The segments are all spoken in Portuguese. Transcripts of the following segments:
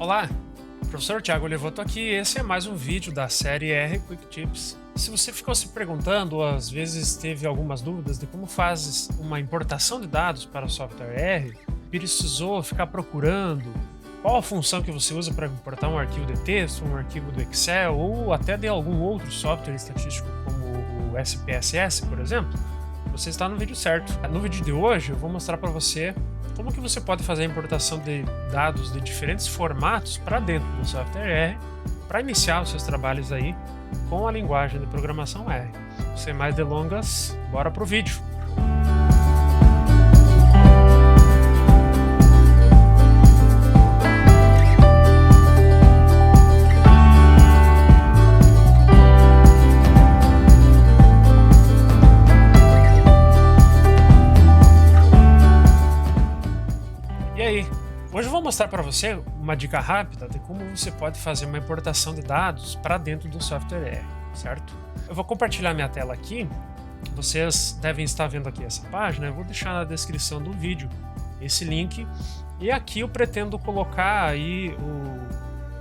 Olá, professor Thiago Levoto aqui e esse é mais um vídeo da série R Quick Tips. Se você ficou se perguntando ou às vezes teve algumas dúvidas de como fazes uma importação de dados para o software R, precisou ficar procurando qual a função que você usa para importar um arquivo de texto, um arquivo do Excel ou até de algum outro software estatístico como o SPSS, por exemplo, você está no vídeo certo. No vídeo de hoje eu vou mostrar para você como que você pode fazer a importação de dados de diferentes formatos para dentro do software R para iniciar os seus trabalhos aí com a linguagem de programação R. Sem mais delongas, bora pro vídeo. E aí, hoje eu vou mostrar para você uma dica rápida de como você pode fazer uma importação de dados para dentro do software R, certo? Eu vou compartilhar minha tela aqui, vocês devem estar vendo aqui essa página, eu vou deixar na descrição do vídeo esse link, e aqui eu pretendo colocar aí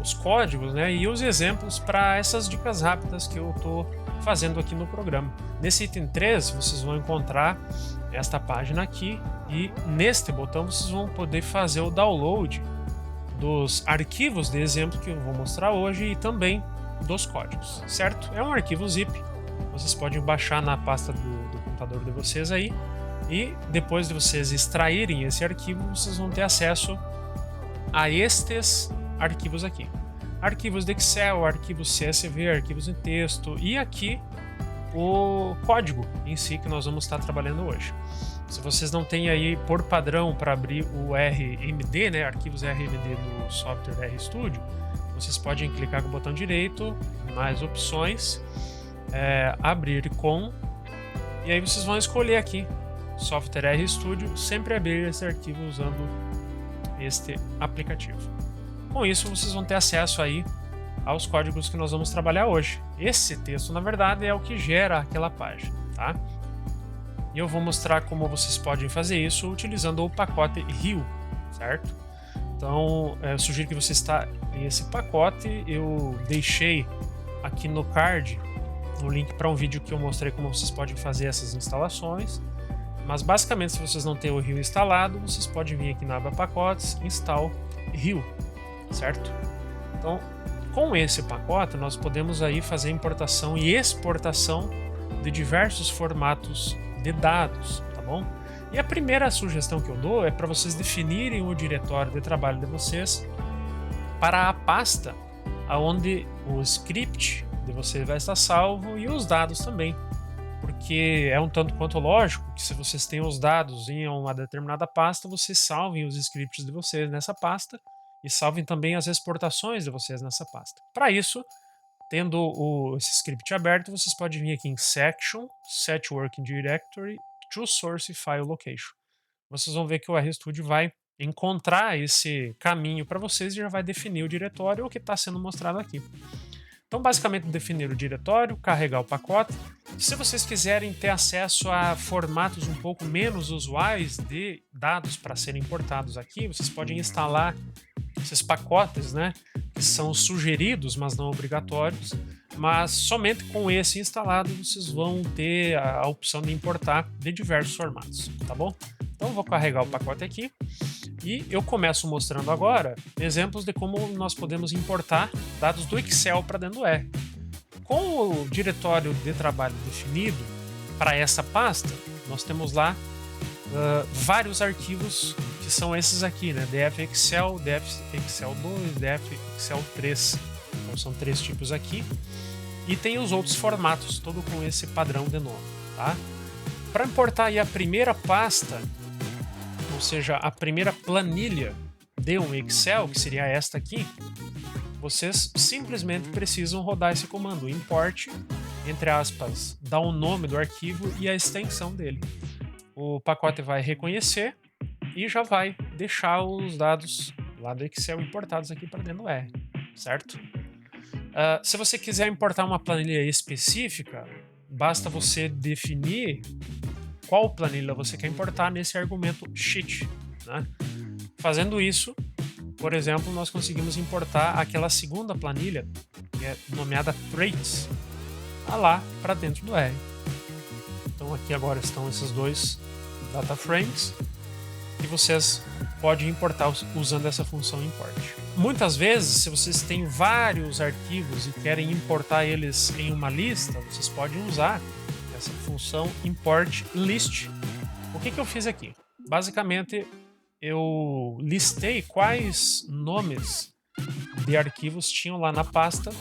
os códigos, né, e os exemplos para essas dicas rápidas que eu estou fazendo aqui no programa. Nesse item 3 vocês vão encontrar esta página aqui e neste botão vocês vão poder fazer o download dos arquivos de exemplo que eu vou mostrar hoje e também dos códigos, certo? É um arquivo zip, vocês podem baixar na pasta do computador de vocês aí e depois de vocês extraírem esse arquivo vocês vão ter acesso a estes arquivos aqui. Arquivos de Excel, arquivos CSV, arquivos em texto e aqui o código em si que nós vamos estar trabalhando hoje. Se vocês não têm aí por padrão para abrir o RMD, né, arquivos RMD no software RStudio, vocês podem clicar com o botão direito, mais opções, abrir com, e aí vocês vão escolher aqui, software RStudio, sempre abrir esse arquivo usando este aplicativo. Com isso vocês vão ter acesso aí aos códigos que nós vamos trabalhar hoje. Esse texto, na verdade, é o que gera aquela página, tá? E eu vou mostrar como vocês podem fazer isso utilizando o pacote Rio, certo? Então, eu sugiro que você está em esse pacote. Eu deixei aqui no card o link para um vídeo que eu mostrei como vocês podem fazer essas instalações. Mas, basicamente, se vocês não têm o Rio instalado, vocês podem vir aqui na aba Pacotes, Install Rio, certo? Então, com esse pacote, nós podemos aí fazer importação e exportação de diversos formatos de dados, tá bom? E a primeira sugestão que eu dou é para vocês definirem o diretório de trabalho de vocês para a pasta onde o script de vocês vai estar salvo e os dados também. Porque é um tanto quanto lógico que se vocês têm os dados em uma determinada pasta, vocês salvem os scripts de vocês nessa pasta e salvem também as exportações de vocês nessa pasta. Para isso, tendo esse script aberto, vocês podem vir aqui em Section, Set Working Directory to Source File Location. Vocês vão ver que o RStudio vai encontrar esse caminho para vocês e já vai definir o diretório, o que está sendo mostrado aqui. Então, basicamente, definir o diretório, carregar o pacote. Se vocês quiserem ter acesso a formatos um pouco menos usuais de dados para serem importados aqui, vocês podem instalar esses pacotes, né, que são sugeridos, mas não obrigatórios, mas somente com esse instalado vocês vão ter a opção de importar de diversos formatos, tá bom? Então eu vou carregar o pacote aqui e eu começo mostrando agora exemplos de como nós podemos importar dados do Excel para dentro do R. Com o diretório de trabalho definido para essa pasta, nós temos lá vários arquivos que são esses aqui, né? DF Excel, DF Excel 2, DF Excel 3. Então são 3 tipos aqui. E tem os outros formatos, todo com esse padrão de nome, tá? Para importar aí a primeira pasta, ou seja, a primeira planilha de um Excel, que seria esta aqui, vocês simplesmente precisam rodar esse comando, import, entre aspas, dá o nome do arquivo e a extensão dele. O pacote vai reconhecer e já vai deixar os dados lá do Excel importados aqui para dentro do R, certo? Se você quiser importar uma planilha específica, basta você definir qual planilha você quer importar nesse argumento sheet, né? Fazendo isso, Por exemplo, nós conseguimos importar aquela segunda planilha, que é nomeada Traits, lá para dentro do R. Então aqui agora estão esses dois data frames que vocês podem importar usando essa função import. Muitas vezes, se vocês têm vários arquivos e querem importar eles em uma lista, vocês podem usar essa função import list. O que eu fiz aqui? Basicamente, eu listei quais nomes de arquivos tinham lá na pasta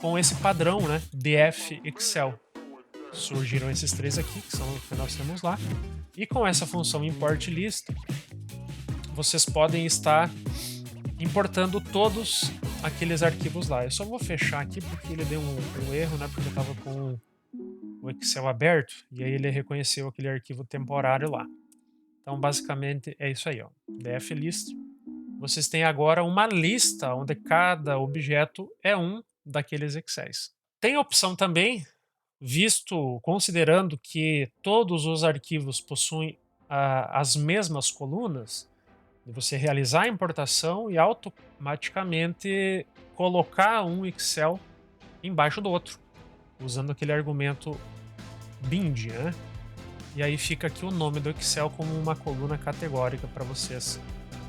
com esse padrão, né, df Excel. Surgiram esses três aqui, que são o que nós temos lá. E com essa função import list, vocês podem estar importando todos aqueles arquivos lá. Eu só vou fechar aqui porque ele deu um erro, né, porque eu estava com o Excel aberto e aí ele reconheceu aquele arquivo temporário lá. Então, basicamente, é isso aí, ó. df list. Vocês têm agora uma lista onde cada objeto é um daqueles Excels. Tem a opção também, considerando que todos os arquivos possuem as mesmas colunas, de você realizar a importação e automaticamente colocar um Excel embaixo do outro, usando aquele argumento bind, né? E aí fica aqui o nome do Excel como uma coluna categórica para vocês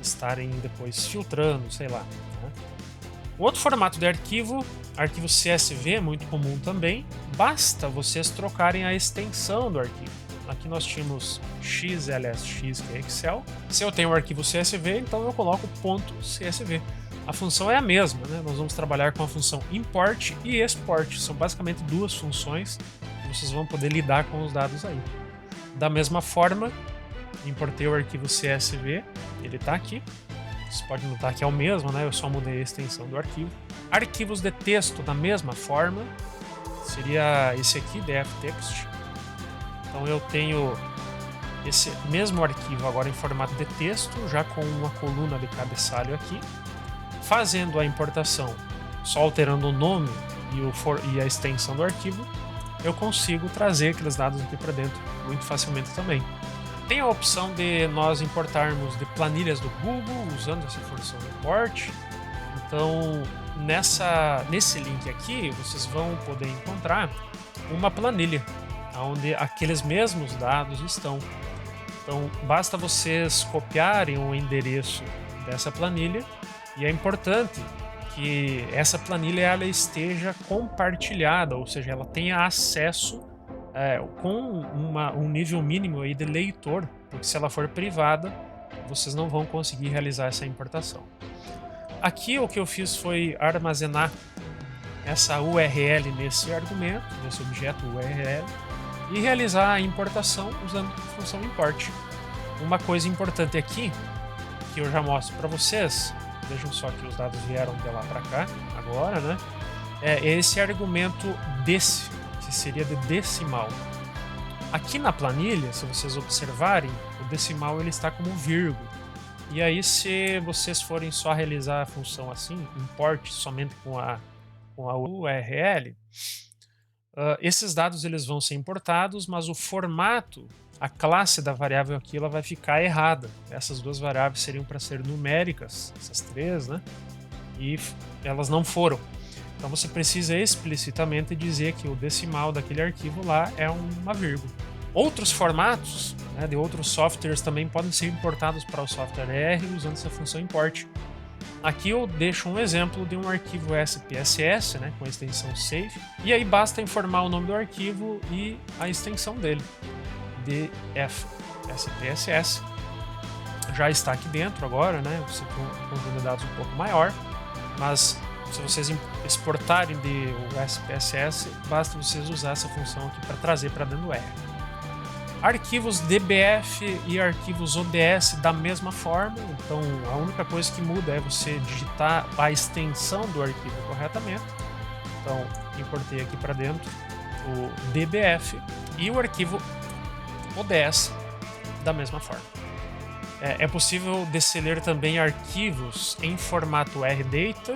estarem depois filtrando, sei lá. Né? O outro formato de arquivo CSV, muito comum também, basta vocês trocarem a extensão do arquivo. Aqui nós tínhamos XLSX, que é Excel. Se eu tenho o arquivo CSV, então eu coloco .csv. A função é a mesma, né? Nós vamos trabalhar com a função import e export. São basicamente duas funções que vocês vão poder lidar com os dados aí. Da mesma forma, importei o arquivo CSV, ele está aqui. Vocês podem notar que é o mesmo, né? Eu só mudei a extensão do arquivo. Arquivos de texto da mesma forma, seria esse aqui, dftext. Então eu tenho esse mesmo arquivo agora em formato de texto, já com uma coluna de cabeçalho aqui. Fazendo a importação, só alterando o nome e a extensão do arquivo, eu consigo trazer aqueles dados aqui para dentro muito facilmente também. Tem a opção de nós importarmos de planilhas do Google usando essa função import. Então, nesse link aqui, vocês vão poder encontrar uma planilha onde aqueles mesmos dados estão. Então, basta vocês copiarem o endereço dessa planilha e é importante que essa planilha ela esteja compartilhada, ou seja, ela tenha acesso com um nível mínimo aí de leitor, porque se ela for privada, vocês não vão conseguir realizar essa importação. Aqui o que eu fiz foi armazenar essa URL nesse argumento, nesse objeto URL, e realizar a importação usando a função import. Uma coisa importante aqui, que eu já mostro para vocês, vejam só que os dados vieram de lá para cá, agora, né? É esse argumento desse, que seria de decimal. Aqui na planilha, se vocês observarem, o decimal ele está como vírgula. E aí, se vocês forem só realizar a função assim, import somente com a URL, esses dados eles vão ser importados, mas o formato, a classe da variável aqui, ela vai ficar errada. Essas duas variáveis seriam para ser numéricas, essas três, né? E elas não foram. Então você precisa explicitamente dizer que o decimal daquele arquivo lá é uma vírgula. Outros formatos, né, de outros softwares também podem ser importados para o software R usando essa função import. Aqui eu deixo um exemplo de um arquivo SPSS, né, com a extensão save, e aí basta informar o nome do arquivo e a extensão dele, df SPSS. Já está aqui dentro agora, né, você tem um conjunto de dados um pouco maior, mas se vocês exportarem o SPSS, basta vocês usar essa função aqui para trazer para dentro do R. Arquivos DBF e arquivos ODS da mesma forma, então a única coisa que muda é você digitar a extensão do arquivo corretamente. Então, importei aqui para dentro o DBF e o arquivo ODS da mesma forma. É possível descer também arquivos em formato RData.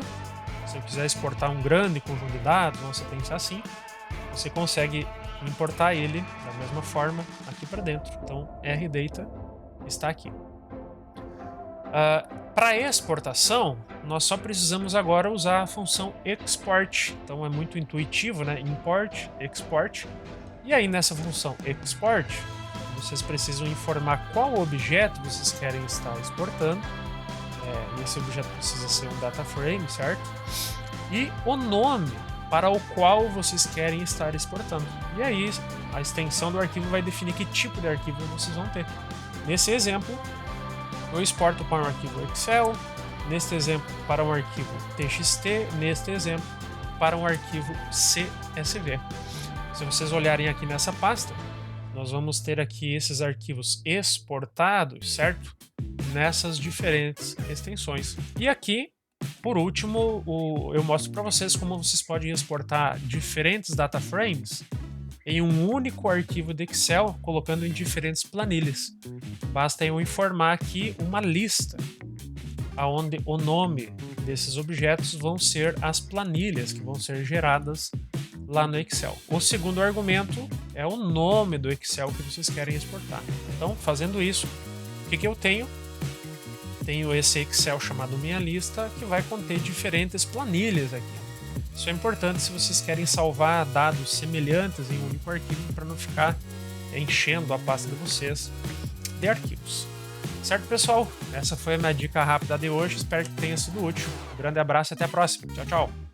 Se eu quiser exportar um grande conjunto de dados, vamos pensar assim, você consegue importar ele da mesma forma aqui para dentro. Então, RData está aqui. Para exportação, nós só precisamos agora usar a função export. Então é muito intuitivo, né? Import, export. E aí nessa função export, vocês precisam informar qual objeto vocês querem estar exportando. Esse objeto precisa ser um data frame, certo? E o nome para o qual vocês querem estar exportando. E aí a extensão do arquivo vai definir que tipo de arquivo vocês vão ter. Nesse exemplo, eu exporto para um arquivo Excel, neste exemplo para um arquivo TXT, neste exemplo para um arquivo CSV. Se vocês olharem aqui nessa pasta, nós vamos ter aqui esses arquivos exportados, certo? Nessas diferentes extensões. E aqui, por último, eu mostro para vocês como vocês podem exportar diferentes data frames em um único arquivo de Excel, colocando em diferentes planilhas. Basta eu informar aqui uma lista, onde o nome desses objetos vão ser as planilhas que vão ser geradas lá no Excel. O segundo argumento é o nome do Excel que vocês querem exportar. Então, fazendo isso, o que eu tenho? Tenho esse Excel chamado Minha Lista, que vai conter diferentes planilhas aqui. Isso é importante se vocês querem salvar dados semelhantes em um único arquivo para não ficar enchendo a pasta de vocês de arquivos. Certo, pessoal? Essa foi a minha dica rápida de hoje. Espero que tenha sido útil. Um grande abraço e até a próxima. Tchau, tchau!